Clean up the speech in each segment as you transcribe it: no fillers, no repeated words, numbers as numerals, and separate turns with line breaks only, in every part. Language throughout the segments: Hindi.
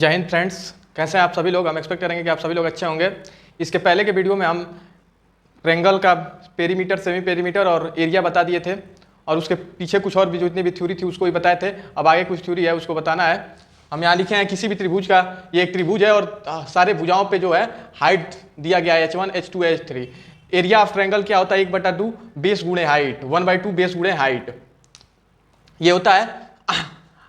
जय हिंद फ्रेंड्स, कैसे हैं आप सभी लोग। हम एक्सपेक्ट करेंगे कि आप सभी लोग अच्छे होंगे। इसके पहले के वीडियो में हम ट्रायंगल का पेरीमीटर, सेमी पेरीमीटर और एरिया बता दिए थे और उसके पीछे कुछ और भी जितनी भी थ्योरी थी उसको भी बताए थे। अब आगे कुछ थ्योरी है उसको बताना है। हम यहाँ लिखे हैं किसी भी त्रिभुज का, ये एक त्रिभुज है और सारे भुजाओं पे जो है हाइट दिया गया है H1, H2, H3। Area of triangle क्या होता है? 1/2 बेस गुणे हाइट, 1/2 बेस गुणे हाइट ये होता है।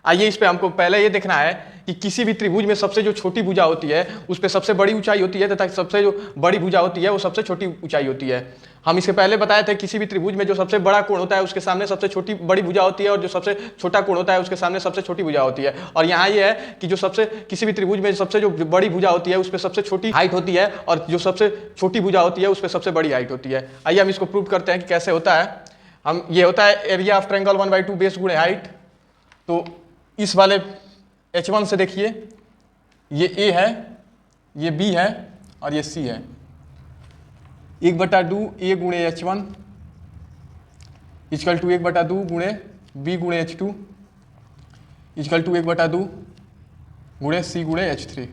आइए इस पे हमको पहले ये देखना है कि किसी भी त्रिभुज में सबसे जो छोटी भुजा होती है उस पर सबसे बड़ी ऊंचाई होती है तथा सबसे जो बड़ी भुजा होती है वो सबसे छोटी ऊंचाई होती है। हम इसके पहले बताए थे किसी भी त्रिभुज में जो सबसे बड़ा कोण होता है उसके सामने सबसे छोटी बड़ी भुजा होती है और जो सबसे छोटा कोण होता है उसके सामने सबसे छोटी भुजा होती है। और यहाँ ये है कि जो सबसे किसी भी त्रिभुज में सबसे जो बड़ी भुजा होती है उस पर सबसे छोटी हाइट होती है और जो सबसे छोटी भुजा होती है उस पर सबसे बड़ी हाइट होती है। आइए हम इसको प्रूव करते हैं कि कैसे होता है। हम ये होता है एरिया ऑफ ट्रायंगल 1/2 बेस गुणे हाइट। तो इस वाले H1 से देखिए, ये A है, ये B है और ये C है। 1/2 A गुणे H1 इक्वल टू 1/2 गुणे B गुणे H2 इक्वल टू 1/2 गुणे C गुणे H3।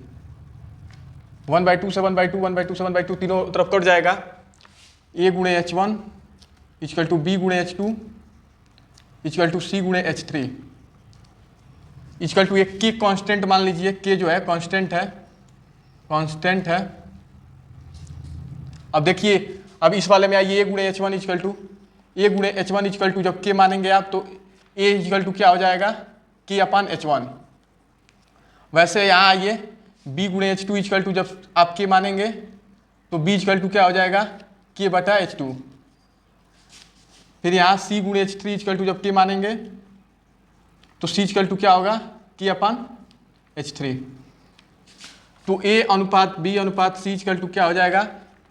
1/2 से 1/2, 1/2 से 1/2 तीनों तरफ कट जाएगा। A गुणे H1 इक्वल टू B गुणे H2 इक्वल टू C गुणे H3 इक्वल टू एक के कांस्टेंट मान लीजिए, के जो है कांस्टेंट है। अब देखिए, अब इस वाले में आइए, A गुणे H1 इक्वल टू A गुणे H1 इक्वल टू जब के मानेंगे आप तो A इक्वल टू क्या हो जाएगा? के अपान H1। वैसे यहाँ आइए, B गुणे H2 इक्वल टू जब आप के मानेंगे तो B इक्वल टू क्या हो जाएगा? के बटा H2। फिर यहाँ C गुणे H3 इक्वल टू जब के मानेंगे तो C इक्वल टू क्या होगा? के अपान H3। तो A अनुपात B अनुपात C इक्वल टू क्या हो जाएगा?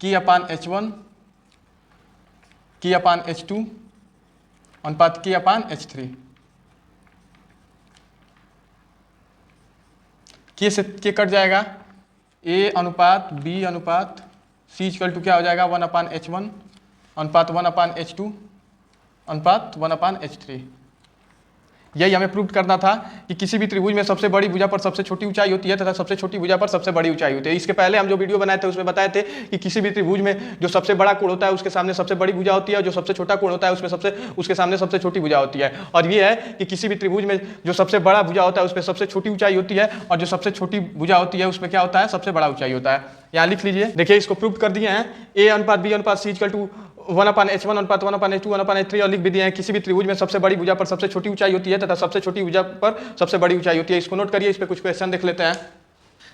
के अपान H1 के अपान H2 अनुपात के अपान H3। के से के कट जाएगा। A अनुपात B अनुपात C इक्वल टू क्या हो जाएगा? 1/H1 अनुपात 1/H2 अनुपात 1/H3। यही हमें प्रूव करना था कि किसी भी त्रिभुज में सबसे बड़ी भुजा पर सबसे छोटी ऊंचाई होती है तथा सबसे छोटी भुजा पर सबसे बड़ी ऊंचाई होती है। इसके पहले हम जो वीडियो बनाए थे उसमें बताए थे कि किसी भी त्रिभुज में जो सबसे बड़ा कोण होता है उसके सामने सबसे बड़ी भुजा होती है और जो सबसे छोटा कोण होता है उसके सामने सबसे छोटी भुजा होती है। और ये है कि किसी भी त्रिभुज में जो सबसे बड़ा भुजा होता है उस पर सबसे छोटी ऊंचाई होती है और जो सबसे छोटी भुजा होती है उसमें क्या होता है? सबसे बड़ा ऊंचाई होता है। यहाँ लिख लीजिए, देखिए इसको प्रूव कर दिए हैं। A अनुपात B अनुपात C इक्वल टू 1/H1 अनुपात 1/H2 1/H3 और लिख भी दिए हैं किसी भी त्रिभुज में सबसे बड़ी भुजा पर सबसे छोटी ऊंचाई होती है तथा सबसे छोटी भुजा पर सबसे बड़ी ऊंचाई होती है। इसको नोट करिए, इस पे कुछ क्वेश्चन देख लेते हैं।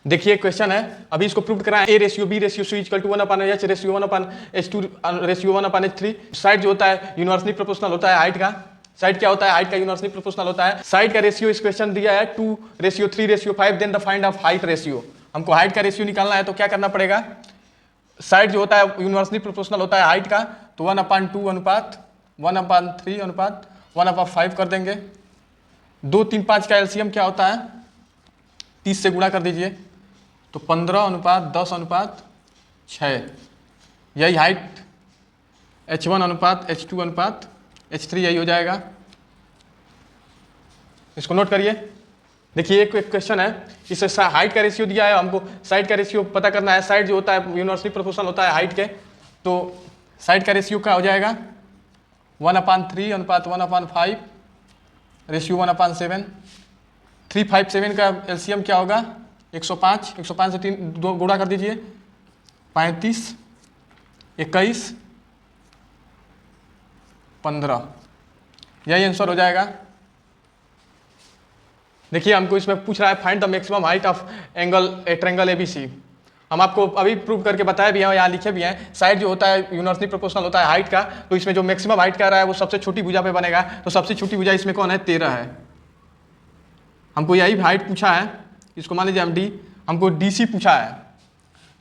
देखिए क्वेश्चन है, अभी इसको प्रूव कराएं। A ratio B ratio C equal to 1/H ratio 1/H2 ratio 1/H3। Side जो होता है यूनिवर्सली प्रोपोर्शनल होता है हाइट का। साइड क्या होता है? हाइट का यूनिवर्सली प्रोपोर्शनल होता है। साइड का रेशियो इस क्वेश्चन दिया है 2:3:5। Then the find of height ratio. हमको हाइट का रेशियो निकालना है तो क्या करना पड़ेगा? साइड जो होता है यूनिवर्सली प्रोपोर्शनल होता है हाइट का, तो 1/2 अनुपात 1/3 अनुपात 1/5 कर देंगे। 2, 3, 5 का एलसीएम क्या होता है? 30 से गुणा कर दीजिए तो 15:10:6। यही हाइट H1 अनुपात H2 अनुपात H3 यही हो जाएगा। इसको नोट करिए। देखिए एक क्वेश्चन है, इसे हाइट का रेशियो दिया है, हमको साइड का रेशियो पता करना है। साइड जो होता है यूनिवर्सली प्रोपोर्शनल होता है हाइट के, तो साइड का रेशियो क्या हो जाएगा? 1/3 अनुपात 1/5 रेशियो 1/7। 357 का एलसीएम क्या होगा? 105। 105 से 2 गुणा कर दीजिए 35, 21, 15। यही आंसर हो जाएगा। देखिए हमको इसमें पूछ रहा है find the maximum height of angle triangle ABC. हम आपको अभी प्रूव करके बताए भी हैं, यहाँ लिखे भी हैं। साइड जो होता है यूनिवर्सली प्रोपोर्शनल होता है हाइट का, तो इसमें जो मैक्सिमम हाइट का रहा है वो सबसे छोटी भुजा पे बनेगा। तो सबसे छोटी भुजा इसमें कौन है? 13 है। हमको यही हाइट पूछा है, इसको मान लीजिए हम डी, हमको DC पूछा है।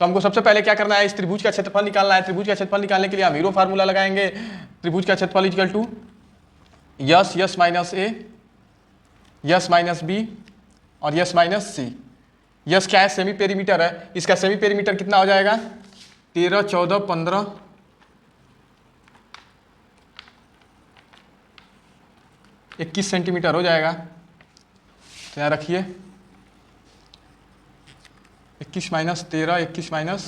तो हमको सबसे पहले क्या करना है? इस त्रिभुज का क्षेत्रफल निकालना है। त्रिभुज का क्षेत्रफल निकालने के लिए हम हीरो फार्मूला लगाएंगे। त्रिभुज का क्षेत्रफल equal to S minus A, S minus B और यस माइनस सी। यस क्या है? सेमी पेरीमीटर है। इसका सेमी पेरीमीटर कितना हो जाएगा? 13, 14, 15, 21 सेंटीमीटर हो जाएगा। तो यहाँ रखिए 21 माइनस 13, 21 माइनस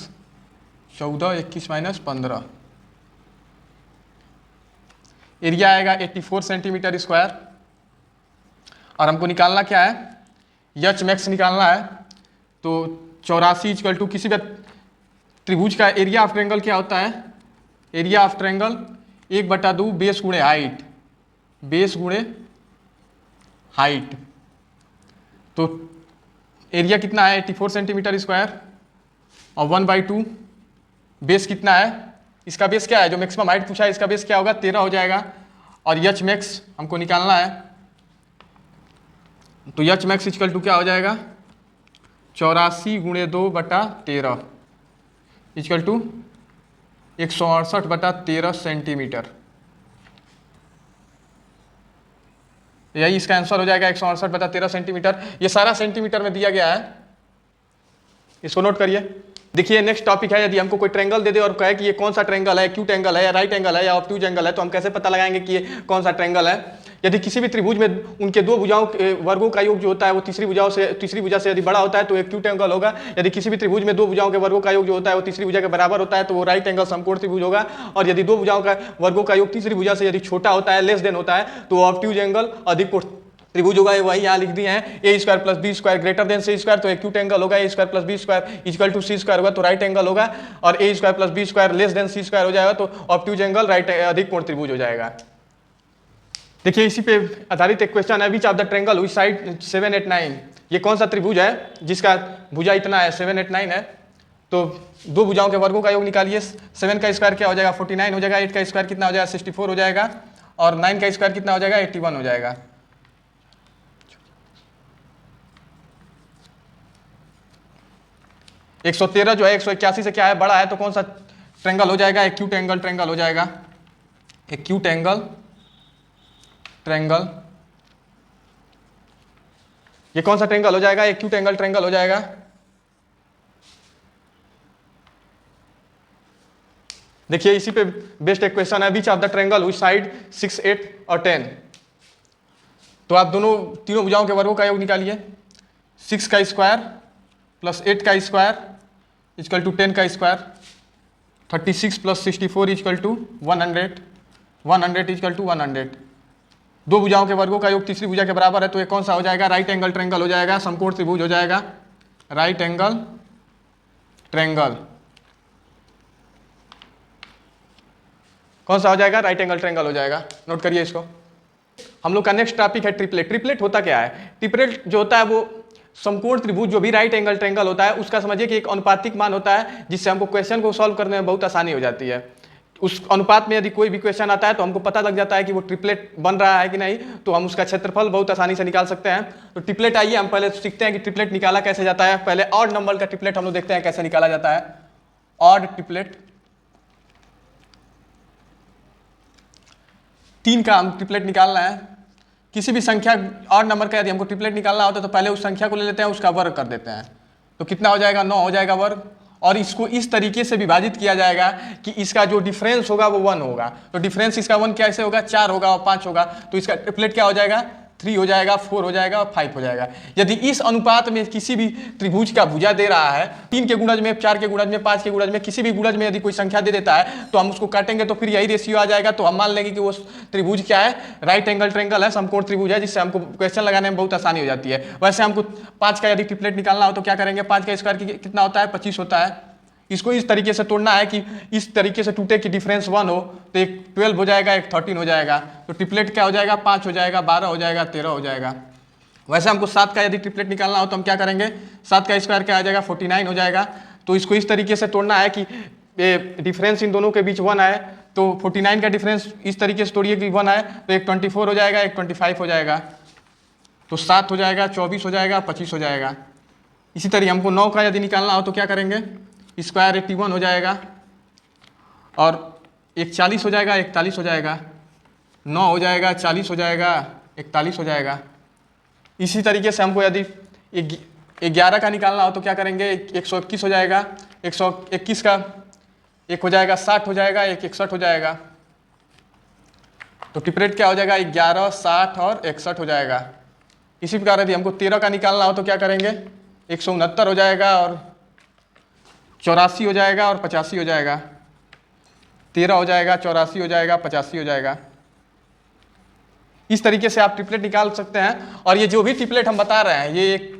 14, 21 माइनस 15। एरिया आएगा 84 सेंटीमीटर स्क्वायर। और हमको निकालना क्या है, एच मैक्स निकालना है। तो 84 इक्वल टू किसी भी त्रिभुज का एरिया ऑफ ट्रायंगल क्या होता है, एरिया ऑफ ट्रायंगल 1/2 बेस गुणे हाइट, बेस गुणे हाइट। तो एरिया कितना है 84 सेंटीमीटर स्क्वायर और 1/2 बेस कितना है, इसका बेस क्या है, जो मैक्सिमम हाइट पूछा है इसका बेस क्या होगा 13 हो जाएगा। और एच मैक्स हमको निकालना है। तो एच मैक्स इक्वल टू क्या हो जाएगा 84 गुणे 2/13 इक्वल टू 168/13 सेंटीमीटर। यही इसका आंसर हो जाएगा 168/13 सेंटीमीटर। ये सारा सेंटीमीटर में दिया गया है, इसको नोट करिए। देखिए नेक्स्ट टॉपिक है, यदि हमको कोई ट्रायंगल दे दे और कहे कि ये कौन सा ट्रायंगल है, एक्यूट एंगल है या राइट एंगल है या ऑब्ट्यूज एंगल है, तो हम कैसे पता लगाएंगे कि ये कौन सा ट्रायंगल है। यदि किसी भी त्रिभुज में उनके दो भुजाओं वर्गों का योग जो होता है वो तीसरी भुजा से यदि बड़ा होता है तो एक्यूट एंगल होगा। यदि किसी भी त्रिभुज में दो भुजाओं के वर्गों का योग जो होता है वो तीसरी भुजा के बराबर होता है तो वो राइट एंगल समकोण त्रिभुज होगा। और यदि दो भुजाओं का वर्गों का योग तीसरी भुजा से यदि छोटा होता है, लेस देन होता है, तो ऑब्ट्यूज एंगल अधिक कोण त्रिभुज होगा। वही यहाँ लिख दिए हैं A square plus B square greater than C square, तो एक्यूट एंगल होगा A square plus B square equal to C square होगा तो राइट एंगल होगा। और A square plus B square less than C square हो जाएगा तो ऑब्ट्यूज एंगल राइट अधिक कोण त्रिभुज हो जाएगा। देखिए इसी पे आधारित एक क्वेश्चन है, which of the triangle which side 7, 8, 9, ये कौन सा त्रिभुज है जिसका भुजा इतना है 7, 8, 9 है। तो दो भुजाओं के वर्गों का योग निकालिए। 7 का स्क्वायर क्या हो जाएगा 49 हो जाएगा, 8 का स्क्वायर कितना हो जाएगा 64 हो जाएगा और 9 का स्क्वायर कितना हो जाएगा 81 हो जाएगा। एक 113 जो है 181 से क्या है बड़ा है, तो कौन सा ट्रायंगल हो जाएगा, एक्यूट एंगल ट्रायंगल हो जाएगा। एक्यूट एंगल ट्रायंगल, ये कौन सा ट्रायंगल हो जाएगा, एक्यूट एंगल ट्रायंगल हो जाएगा। देखिए इसी पे बेस्ट एक क्वेश्चन है, which of the triangle which side 6, 8 और 10। तो आप तीनों भुजाओं के वर्गों का योग निकालिए। 6 का स्क्वायर प्लस 8 का स्क्वायर इक्वल टू 10 का square, 36 plus 64 equal to 100, 100 equal to 100। दो भुजाओं के वर्गों का योग तीसरी भुजा के बराबर है तो ये कौन सा हो जाएगा, राइट एंगल ट्रायंगल हो जाएगा, समकोण त्रिभुज हो जाएगा, राइट एंगल ट्रायंगल। कौन सा हो जाएगा, राइट एंगल ट्रायंगल हो जाएगा। नोट करिए इसको। हम लोग का नेक्स्ट टॉपिक है ट्रिपलेट। ट्रिपलेट होता क्या है, ट्रिपलेट जो होता है वो समकोण त्रिभुज जो भी राइट एंगल ट्रायंगल होता है उसका समझिए कि एक अनुपातिक मान होता है जिससे हमको क्वेश्चन को सॉल्व करने में बहुत आसानी हो जाती है। उस अनुपात में यदि कोई भी क्वेश्चन आता है तो हमको पता लग जाता है कि वो ट्रिपलेट बन रहा है कि नहीं, तो हम उसका क्षेत्रफल बहुत आसानी से निकाल सकते हैं। तो ट्रिपलेट आइए हम पहले सीखते हैं कि ट्रिपलेट निकाला कैसे जाता है। पहले ऑड नंबर का ट्रिपलेट हम लोग देखते हैं कैसे निकाला जाता है। ऑड ट्रिपलेट, 3 का हम ट्रिपलेट निकालना है। किसी भी संख्या ऑड नंबर का यदि हमको ट्रिपलेट निकालना होता है तो पहले उस संख्या को ले लेते हैं, उसका वर्ग कर देते हैं। तो कितना हो जाएगा 9 हो जाएगा वर्ग। और इसको इस तरीके से विभाजित किया जाएगा कि इसका जो डिफरेंस होगा वो 1 होगा। तो डिफरेंस इसका 1 कैसे होगा, 4 होगा और 5 होगा। तो इसका ट्रिपलेट क्या हो जाएगा 3 हो जाएगा, 4 हो जाएगा और 5 हो जाएगा। यदि इस अनुपात में किसी भी त्रिभुज का भुजा दे रहा है 3 के गुणज में, 4 के गुणज में, 5 के गुणज में, किसी भी गुणज में यदि कोई संख्या दे देता है तो हम उसको काटेंगे तो फिर यही रेशियो आ जाएगा। तो हम मान लेंगे कि वो त्रिभुज क्या है, राइट एंगल ट्रायंगल है, समकोण त्रिभुज है, जिससे हमको क्वेश्चन लगाने में बहुत आसानी हो जाती है। वैसे हमको 5 का यदि ट्रिपलेट निकालना हो तो क्या करेंगे, 5 का स्क्वायर कितना होता है 25 होता है। इसको इस तरीके से तोड़ना है कि इस तरीके से टूटे कि डिफरेंस 1 हो, तो एक 12 हो जाएगा, एक 13 हो जाएगा। तो ट्रिपलेट क्या हो जाएगा 5 हो जाएगा, 12 हो जाएगा, 13 हो जाएगा। वैसे हमको 7 का यदि ट्रिपलेट निकालना हो तो हम क्या करेंगे, 7 का स्क्वायर क्या आ जाएगा 49 हो जाएगा। तो इसको इस तरीके से तोड़ना है कि डिफरेंस इन दोनों के बीच 1 आए। तो 49 का डिफरेंस इस तरीके से तोड़िए कि 1 आए, तो एक 24 हो जाएगा, एक 25 हो जाएगा। तो 7 हो जाएगा, 24 हो जाएगा, 25 हो जाएगा। इसी तरह हमको 9 का यदि निकालना हो तो क्या करेंगे, स्क्वायर 81 हो जाएगा और एक 40 हो जाएगा, 41 हो जाएगा, 9 हो जाएगा, 40 हो जाएगा, 41 हो जाएगा। इसी तरीके से हमको यदि 11 का निकालना हो तो क्या करेंगे, 121 हो जाएगा, 121 का एक हो जाएगा 60 हो जाएगा, एक 61 हो जाएगा। तो ट्रिपलेट क्या हो जाएगा 11, 60 और 61 हो जाएगा। इसी प्रकार यदि हमको 13 का निकालना हो तो क्या करेंगे, 169 हो जाएगा और 84 हो जाएगा और 85 हो जाएगा, 13 हो जाएगा, 84 हो जाएगा, 85 हो जाएगा। इस तरीके से आप ट्रिपलेट निकाल सकते हैं। और ये जो भी ट्रिपलेट हम बता रहे हैं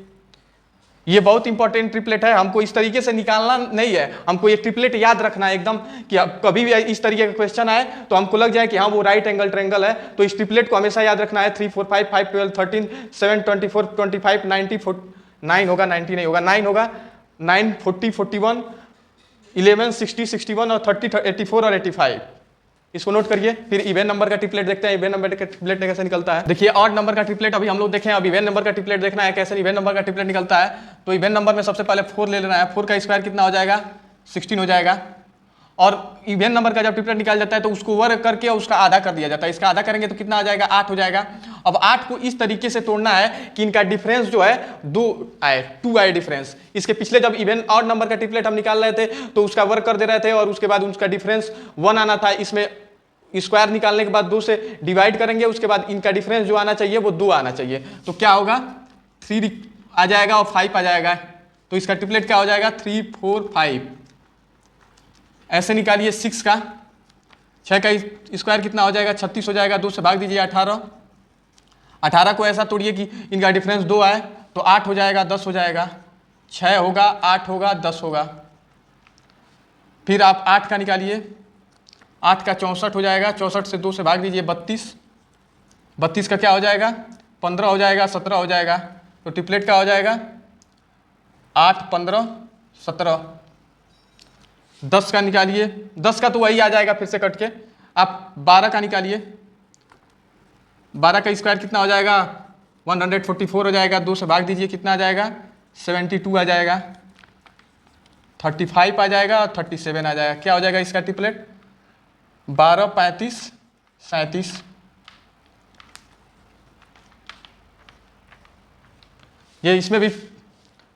ये बहुत इंपॉर्टेंट ट्रिपलेट है, हमको इस तरीके से निकालना नहीं है, हमको ये ट्रिपलेट याद रखना है एकदम कि कभी भी इस तरीके का क्वेश्चन आए तो हमको लग जाए कि हाँ वो राइट एंगल ट्रायंगल है। तो इस ट्रिपलेट को हमेशा याद रखना है। 3 4 5 5 12 13 7 24 25 90 9 होगा, 90 नहीं होगा, 9 होगा, 9 40 41 11 60 61 और 30 84 और 85। इसको नोट करिए। फिर इवन नंबर का ट्रिपलेट देखते हैं, इवन नंबर का ट्रिपलेट कैसे निकलता है। देखिए ऑड नंबर का ट्रिपलेट अभी हम लोग देखें, अब इवन नंबर का ट्रिपलेट देखना है कैसे इवन नंबर का ट्रिपलेट निकलता है। तो इवन नंबर में सबसे पहले 4 ले लेना है। 4 का स्क्वायर कितना हो जाएगा, 16 हो जाएगा। और इवन नंबर का जब ट्रिपलेट निकाल जाता है तो उसको वर्ग करके उसका आधा कर दिया जाता है। इसका आधा करेंगे तो कितना आ जाएगा, 8 हो जाएगा। अब 8 को इस तरीके से तोड़ना है कि इनका डिफरेंस जो है 2 आए डिफरेंस। इसके पिछले जब इवन ऑड नंबर का ट्रिपलेट हम निकाल रहे थे तो उसका वर्ग कर दे रहे थे और उसके बाद उसका डिफरेंस 1 आना था। इसमें स्क्वायर निकालने के बाद 2 से डिवाइड करेंगे, उसके बाद इनका डिफरेंस जो आना चाहिए वो 2 आना चाहिए। तो क्या होगा, 3 आ जाएगा और 5 आ जाएगा। तो इसका ट्रिपलेट क्या हो जाएगा, 3 4 5। ऐसे निकालिए 6 का 6 का स्क्वायर कितना हो जाएगा, 36 हो जाएगा। 2 से भाग दीजिए 18। 18 को ऐसा तोड़िए कि इनका डिफरेंस 2 आए तो 8 हो जाएगा, 10 हो जाएगा। 6 होगा, 8 होगा, 10 होगा। फिर आप 8 का निकालिए, 8 का 64 हो जाएगा। 64 से 2 से भाग दीजिए 32। 32 का क्या हो जाएगा, 15 हो जाएगा, 17 हो जाएगा। तो ट्रिपलेट क्या हो जाएगा, 8 15 17। 10 का निकालिए, 10 का तो वही आ जाएगा फिर से कट के। आप 12 का निकालिए, 12 का स्क्वायर कितना हो जाएगा, 144 हो जाएगा। 2 से भाग दीजिए कितना आ जाएगा, 72 आ जाएगा। 35 आ जाएगा और 37 आ जाएगा। क्या हो जाएगा इसका ट्रिपलेट, 12 35 37। ये इसमें भी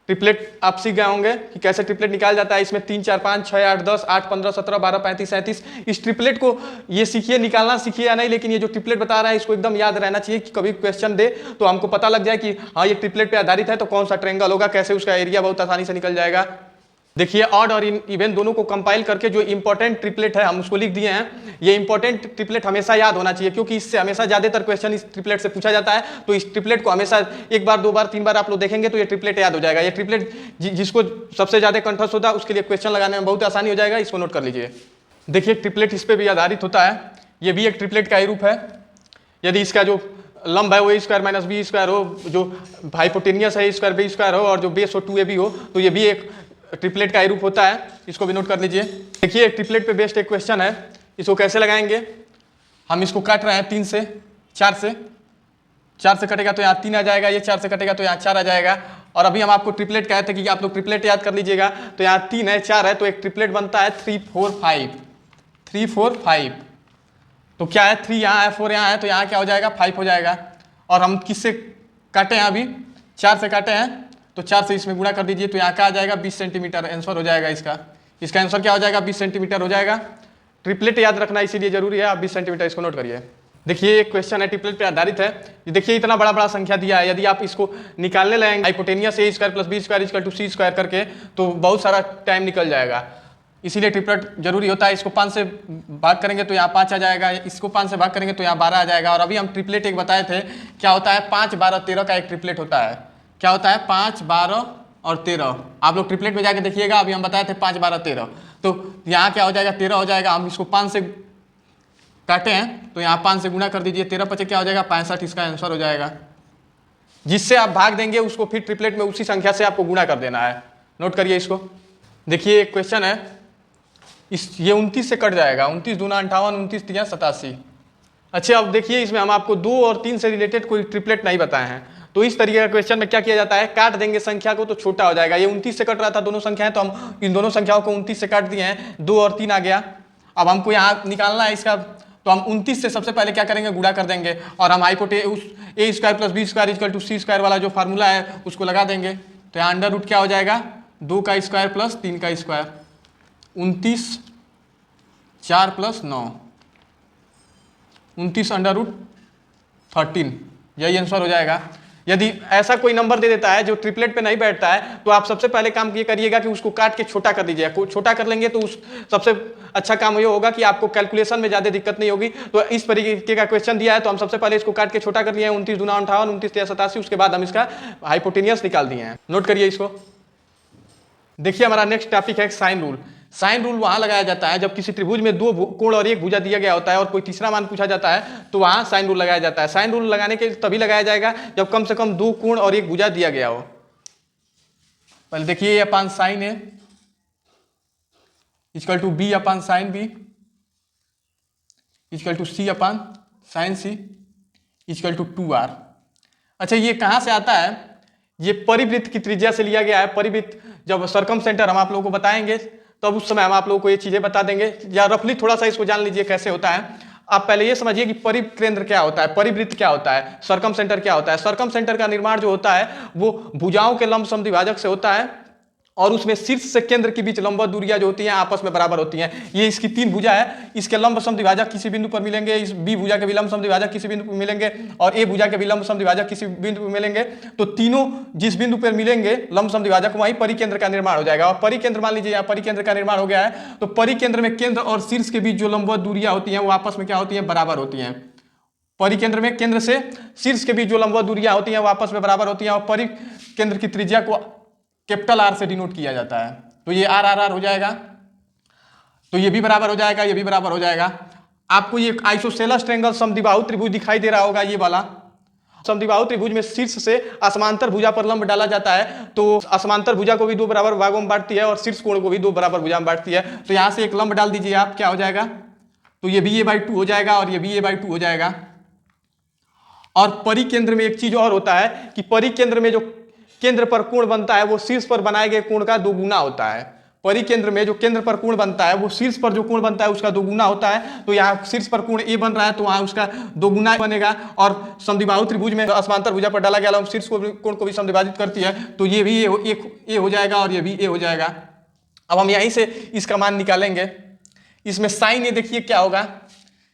ट्रिपलेट आप सीख गए होंगे कि कैसे ट्रिपलेट निकाल जाता है। इसमें 3 4 5 6 8 10 8 15 17 12 35 37। इस ट्रिपलेट को ये सीखिए, निकालना सीखिए या नहीं, लेकिन ये जो ट्रिपलेट बता रहा है इसको एकदम याद रहना चाहिए कि कभी क्वेश्चन दे तो हमको पता लग जाए कि हाँ ये ट्रिपलेट पे आधारित है तो कौन सा ट्रायंगल होगा, कैसे उसका एरिया बहुत आसानी से निकल जाएगा। देखिए ऑड और इवन दोनों को कंपाइल करके जो इंपॉर्टेंट ट्रिपलेट है हम उसको लिख दिए हैं। ये इंपॉर्टेंट ट्रिपलेट हमेशा याद होना चाहिए क्योंकि इससे हमेशा ज्यादातर क्वेश्चन इस ट्रिपलेट से पूछा जाता है। तो इस ट्रिपलेट को हमेशा 1 बार 2 बार 3 बार आप लोग देखेंगे तो ये ट्रिपलेट याद हो जाएगा। ये ट्रिपलेट जिसको सबसे ज्यादा कंठस्थ होता है उसके लिए क्वेश्चन लगाने में बहुत आसानी हो जाएगा। इसको नोट कर लीजिए। देखिए ट्रिपलेट इस पर भी आधारित होता है। ये भी एक ट्रिपलेट का ही रूप है। यदि इसका जो लंब है वो a square minus B square हो, जो हाइपोटेनियस है a स्क्वायर बी स्क्वायर हो और जो बेस हो 2ab हो, तो ये भी एक ट्रिपलेट का ही रूप होता है। इसको भी नोट कर लीजिए। देखिए ट्रिपलेट पे बेस्ड एक क्वेश्चन है, इसको कैसे लगाएंगे। हम इसको काट रहे हैं 3 से 4 से, 4 से कटेगा तो यहाँ 3 आ जाएगा, ये 4 से कटेगा तो यहाँ 4 आ जाएगा। और अभी हम आपको ट्रिपलेट कहते हैं कि आप लोग ट्रिपलेट याद कर लीजिएगा। तो यहाँ 3 है 4 है तो एक ट्रिपलेट बनता है 3 4 5 3 4 5। तो क्या है, 3 यहाँ है 4 यहाँ है तो यहाँ क्या हो जाएगा, 5 हो जाएगा। और हम किससे काटे हैं, अभी 4 से काटे हैं तो 4 से इसमें गुणा कर दीजिए तो यहाँ क्या आ जाएगा, 20 सेंटीमीटर आंसर हो जाएगा इसका। इसका आंसर क्या हो जाएगा, 20 सेंटीमीटर हो जाएगा। ट्रिपलेट याद रखना इसीलिए जरूरी है, आप 20 सेंटीमीटर इसको नोट करिए। देखिए एक क्वेश्चन है ट्रिपलेट पे आधारित है। देखिए इतना बड़ा बड़ा संख्या दिया है, यदि आप इसको निकालने लगेंगे hypotenuse a square plus B square equal to c square करके तो बहुत सारा टाइम निकल जाएगा। इसीलिए ट्रिपलेट जरूरी होता है। इसको 5 से भाग करेंगे तो यहाँ 5 आ जाएगा, इसको 5 से भाग करेंगे तो यहाँ 12 आ जाएगा। और अभी हम ट्रिपलेट एक बताए थे, क्या होता है 5 12 13 का एक ट्रिपलेट होता है। क्या होता है, 5 12 और 13। आप लोग ट्रिपलेट में जाके देखिएगा, अभी हम बताए थे 5 12 13। तो यहाँ क्या हो जाएगा, 13 हो जाएगा। हम इसको 5 से काटे हैं तो यहाँ 5 से गुणा कर दीजिए, 13 5 क्या हो जाएगा, 65। इसका आंसर हो जाएगा। जिससे आप भाग देंगे उसको फिर ट्रिपलेट में उसी संख्या से आपको गुणा कर देना है। नोट करिए इसको। देखिए एक क्वेश्चन है, ये 29 से कट जाएगा, 29 दूना 58, 29 तिया 87। अच्छा अब देखिए इसमें हम आपको 2 और 3 से रिलेटेड कोई ट्रिपलेट नहीं बताए हैं। तो इस तरीके का क्वेश्चन में क्या किया जाता है, काट देंगे संख्या को तो छोटा हो जाएगा। ये 29 से कट रहा था दोनों संख्याएं, तो हम इन दोनों संख्याओं को 29 से काट दिए हैं, 2 और 3 आ गया। अब हमको यहाँ निकालना है इसका, तो हम 29 से सबसे पहले क्या करेंगे, गुणा कर देंगे। और हम उस a square plus B square equal to c square वाला जो फार्मूला है उसको लगा देंगे। तो यहाँ अंडर रूट क्या हो जाएगा, 2 का स्क्वायर प्लस 3 का स्क्वायर, 29 4 प्लस 9, 29 अंडर रूट 13, यही आंसर हो जाएगा। यदि ऐसा कोई नंबर दे देता है जो ट्रिपलेट पे नहीं बैठता है तो आप सबसे पहले काम ये करिएगा कि उसको काट के छोटा कर दीजिएगा। छोटा कर लेंगे तो उस सबसे अच्छा काम ये होगा कि आपको कैलकुलेशन में ज़्यादा दिक्कत नहीं होगी। तो इस तरीके का क्वेश्चन दिया है तो हम सबसे पहले इसको काट के छोटा कर लिए हैं, 29 दूना 58, 29 तिया 87, उसके बाद हम इसका हाइपोटेनियस निकाल दिए हैं। नोट करिए इसको। देखिए हमारा नेक्स्ट टॉपिक है साइन रूल। साइन रूल वहां लगाया जाता है जब किसी त्रिभुज में दो कोण और एक भुजा दिया गया होता है और कोई तीसरा मान पूछा जाता है तो वहां साइन रूल लगाया जाता है। साइन रूल लगाने के तभी लगाया जाएगा जब कम से कम दो कोण और एक भुजा दिया गया हो। पहले देखिए A upon sine A equal to B upon sine B equal to C upon sine C equal to 2r। अच्छा ये कहां से आता है? ये परिवृत्त की त्रिज्या से लिया गया है। परिवृत्त जब सरकम सेंटर हम आप लोगों को बताएंगे तब उस समय हम आप लोगों को ये चीजें बता देंगे, या रफली थोड़ा सा इसको जान लीजिए कैसे होता है। आप पहले ये समझिए कि परिकेंद्र क्या होता है, परिवृत्त क्या होता है, सरकम सेंटर क्या होता है। सरकम सेंटर का निर्माण जो होता है वो भुजाओं के लंब समद्विभाजक से होता है और उसमें शीर्ष से केंद्र के बीच लंबवत दूरियां जो होती हैं आपस में बराबर होती हैं। ये इसकी तीन भुजा है, इसके लंब समद्विभाजक किसी बिंदु पर मिलेंगे, इस बी भुजा के भी लंब समद्विभाजक किसी बिंदु पर मिलेंगे और ए भुजा के भी लंब समद्विभाजक किसी बिंदु पर मिलेंगे। तो तीनों जिस बिंदु पर मिलेंगे लंब समद्विभाजक वहीं परिकेंद्र का निर्माण हो जाएगा। और परिकेंद्र मान लीजिए यहाँ परिकेंद्र का निर्माण हो गया है तो परिकेंद्र में केंद्र और शीर्ष के बीच जो लंबवत दूरियां होती हैं वो आपस में क्या होती हैं? बराबर होती हैं। परिकेंद्र में केंद्र से शीर्ष के बीच जो लंबवत दूरियां होती हैं वो आपस में बराबर होती हैं और परिकेंद्र की त्रिज्या को कैपिटल आर से डिनोट किया जाता है। तो ये आर आर आर हो जाएगा, तो ये भी बराबर हो जाएगा, ये भी बराबर हो जाएगा। आपको ये आइसोसेलेस ट्रायंगल समद्विबाहु त्रिभुज दिखाई दे रहा होगा, ये वाला समद्विबाहु त्रिभुज में शीर्ष से असमांतर भुजा पर लंब डाला जाता है तो असमांतर भुजा को भी दो बराबर भागों में बांटती है और शीर्ष कोण को भी दो बराबर भुजा में बांटती है। तो यहां से एक लंब डाल दीजिए आप, क्या हो जाएगा? तो ये भी a/2 हो जाएगा और ये भी a/2 हो जाएगा। और परिकेंद्र में एक चीज और होता है कि परिकेंद्र में जो केंद्र पर कोण बनता है वो शीर्ष पर बनाए गए कोण का दोगुना होता है। परिकेंद्र में जो केंद्र पर कोण बनता है वो शीर्ष पर जो कोण बनता है उसका दोगुना होता है। तो यहाँ शीर्ष पर कोण ए बन रहा है तो वहाँ उसका दोगुना बनेगा। और समद्विबाहु त्रिभुज में असमांतर भुजा पर डाला गया लंब शीर्ष कोण को भी समद्विभाजित करती है तो ये भी ए हो जाएगा और ये भी ए हो जाएगा। अब हम यहीं से इसका मान निकालेंगे। इसमें साइन ए देखिए क्या होगा,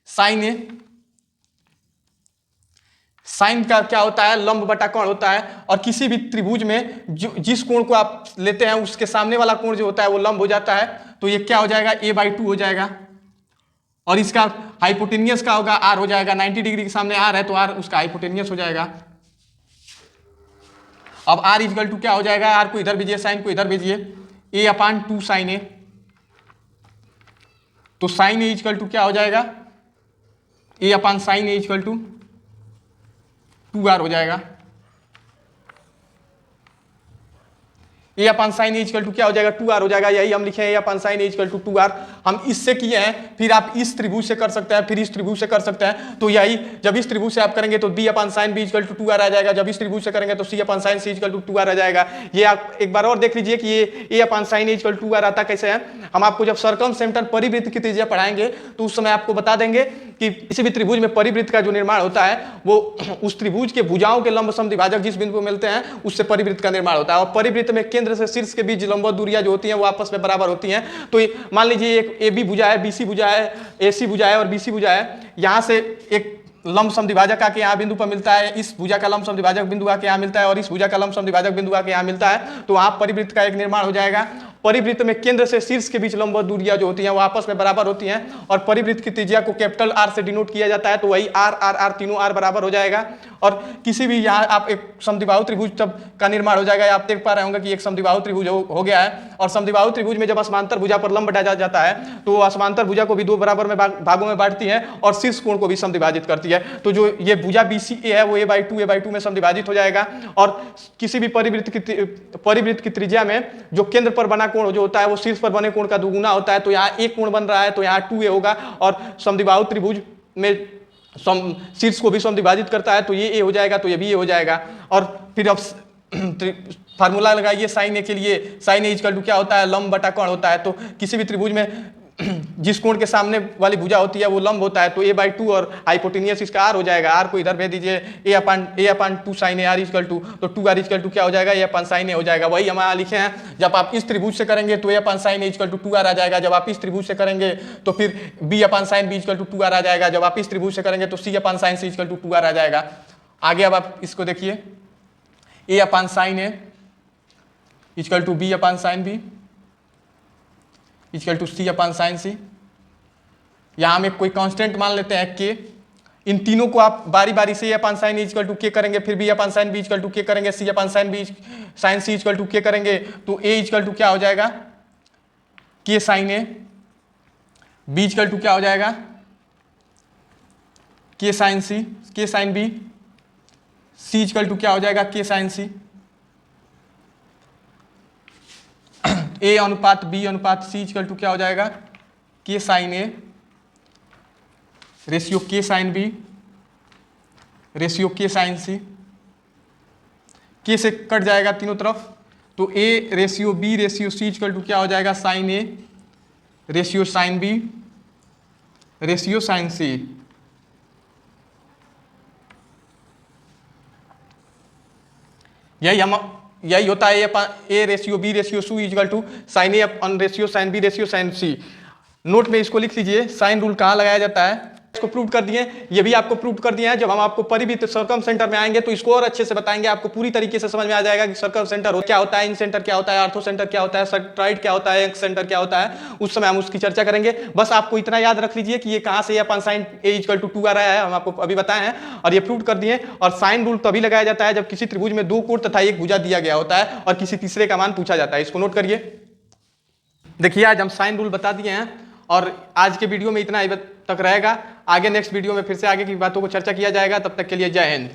साइन ए, साइन का क्या होता है? लंब बटा कोण होता है। और किसी भी त्रिभुज में जिस कोण को आप लेते हैं उसके सामने वाला कोण जो होता है वो लंब हो जाता है। तो ये क्या हो जाएगा? a/2 हो जाएगा। और इसका हाइपोटेनियस का होगा r हो जाएगा। 90 डिग्री के सामने r है तो r उसका हाइपोटेनियस हो जाएगा। अब r इक्वल टू क्या हो जाएगा? r को इधर भेजिए, साइन को इधर भेजिए, a/2 साइन ए। तो साइन ए इक्वल टू क्या हो जाएगा? a/sin A equal to 2r हो जाएगा। a/sin ए इक्वल टू क्या हो जाएगा? 2r हो जाएगा। यही हम लिखे हैं a/sin A equal to 2r। हम इससे किए हैं, फिर आप इस त्रिभुज से कर सकते हैं, फिर इस त्रिभुज से कर सकते हैं। तो यही जब इस त्रिभुज से आप करेंगे तो b/sin b equal to 2r आ जाएगा। जब इस त्रिभुज से करेंगे तो c/sin c equal to 2r आ जाएगा। ये आप एक बार और देख लीजिए कि ये a/sin A equal to 2r आता कैसे है। हम आपको जब सरकम सेंटर परिवृत्त की त्रिज्या पढ़ाएंगे तो उस समय आपको बता देंगे कि किसी भी त्रिभुज में परिवृत्त का जो निर्माण होता है वो उस त्रिभुज के भुजाओं के लंब समद्विभाजक जिस बिंदु को मिलते हैं उससे परिवृत्त का निर्माण होता है। और परिवृत्त में केंद्र से शीर्ष के बीच लंबवत दूरियां जो होती हैं वो आपस में बराबर होती हैं। तो मान लीजिए एक ए बी भुजा है, BC भुजा है, AC भुजा है और BC भुजा है। यहाँ से एक लंब समद्विभाजक आके यहाँ बिंदु पर मिलता है, इस भुजा का लंब समद्विभाजक बिंदु आके यहाँ मिलता है और इस भुजा का लंब समद्विभाजक बिंदु आके यहाँ मिलता है। तो वहाँ परिवृत्त का एक निर्माण हो जाएगा। परिवृत्त में केंद्र से शीर्ष के बीच लंबवत दूरियां जो होती हैं वो आपस में बराबर होती हैं और परिवृत्त की त्रिज्या को कैपिटल R से डिनोट किया जाता है। तो वही R R R तीनों R बराबर हो जाएगा। और किसी भी यहाँ आप एक समद्विबाहु त्रिभुज जब का निर्माण हो जाएगा, आप देख पा रहे होंगे कि एक समद्विबाहु त्रिभुज हो गया है। और समद्विबाहु त्रिभुज में जब असमांतर भुजा पर लंब डाला जाता है तो असमांतर भुजा को भी दो बराबर में भागों में बांटती है और शीर्ष कोण को भी समद्विभाजित करती है। तो जो ये भुजा BCA है वो a/2 में समद्विभाजित हो जाएगा। और किसी भी परिवृत्त की त्रिज्या में जो केंद्र पर बना कोण जो होता है वो शीर्ष पर बने कोण का दोगुना होता है। तो यहाँ एक कोण बन रहा है तो यहाँ 2a होगा। और समद्विबाहु त्रिभुज में शीर्ष को भी समद्विभाजित करता है तो ये a हो जाएगा, तो ये भी a हो जाएगा। और फिर अब फार्मूला लगाइए साइन ए के लिए। साइन ए इक्वल टू क्या होता है? लंब बटा कोण होता है। तो किसी भी त्रिभुज में जिस कोण के सामने वाली भुजा होती है वो लंब होता है। तो a/2 और हाइपोटेनियस इसका r हो जाएगा। r को इधर भेज दीजिए, a/2 sin a r equal to, तो 2r इक्वल टू क्या हो जाएगा? a/sin a हो जाएगा। वही हम यहाँ लिखे हैं। जब आप इस त्रिभुज से करेंगे तो a/sin a equal to 2r आ जाएगा। जब आप इस त्रिभुज से करेंगे तो फिर b/sin b equal to 2r आ जाएगा। जब आप इस त्रिभुज से करेंगे तो c/sin c equal to 2r आ जाएगा। आगे अब आप इसको देखिए, A upon sine A equal to B upon sine B equal to C upon sine C. यहाँ हम एक कोई कांस्टेंट मान लेते हैं के। इन तीनों को आप बारी बारी से A upon sine equal to K करेंगे, फिर B upon sine B equal to K करेंगे, C upon sine B sine C equal to K करेंगे, तो ए इक्वल टू क्या हो जाएगा के sine A, B equal to क्या हो जाएगा के साइन सी, के sine B, C equal to क्या हो जाएगा के साइन सी। ए अनुपात बी अनुपात सी इक्वल टू क्या हो जाएगा के sine A ratio K sine B ratio K sine C. K से कट जाएगा तीनों तरफ, तो A ratio B ratio C equal to क्या हो जाएगा sine A ratio sine B ratio sine C. यही होता है A ratio B ratio C equal to sine A upon ratio sine B ratio sine C. Note में इसको लिख लीजिए, साइन रूल कहाँ लगाया जाता है, इसको प्रूव कर दिए। ये भी आपको प्रूव कर दिया है। जब हम आपको परिमित सर्कम सेंटर में आएंगे तो इसको और अच्छे से बताएंगे, आपको पूरी तरीके से समझ में आ जाएगा कि सर्कम सेंटर क्या होता है, इन सेंटर क्या होता है, आर्थो सेंटर क्या होता है, सेंट्राइड क्या होता है, एक्स सेंटर क्या होता है। उस समय हम उसकी चर्चा करेंगे। बस आपको इतना याद रख लीजिए कि ये कहाँ से अपन साइन ए इक्वल टू 2 आ रहा है, हम आपको अभी बताए हैं और ये प्रूव कर दिए। और साइन रूल तभी लगाया जाता है जब किसी त्रिभुज में 2 कोण तथा 1 भुजा दिया गया होता है और किसी तीसरे का मान पूछा जाता है। इसको नोट करिए। देखिए आज हम साइन रूल बता दिए हैं और आज के वीडियो में इतना ही तक रहेगा। आगे नेक्स्ट वीडियो में फिर से आगे की बातों को चर्चा किया जाएगा। तब तक के लिए जय हिंद।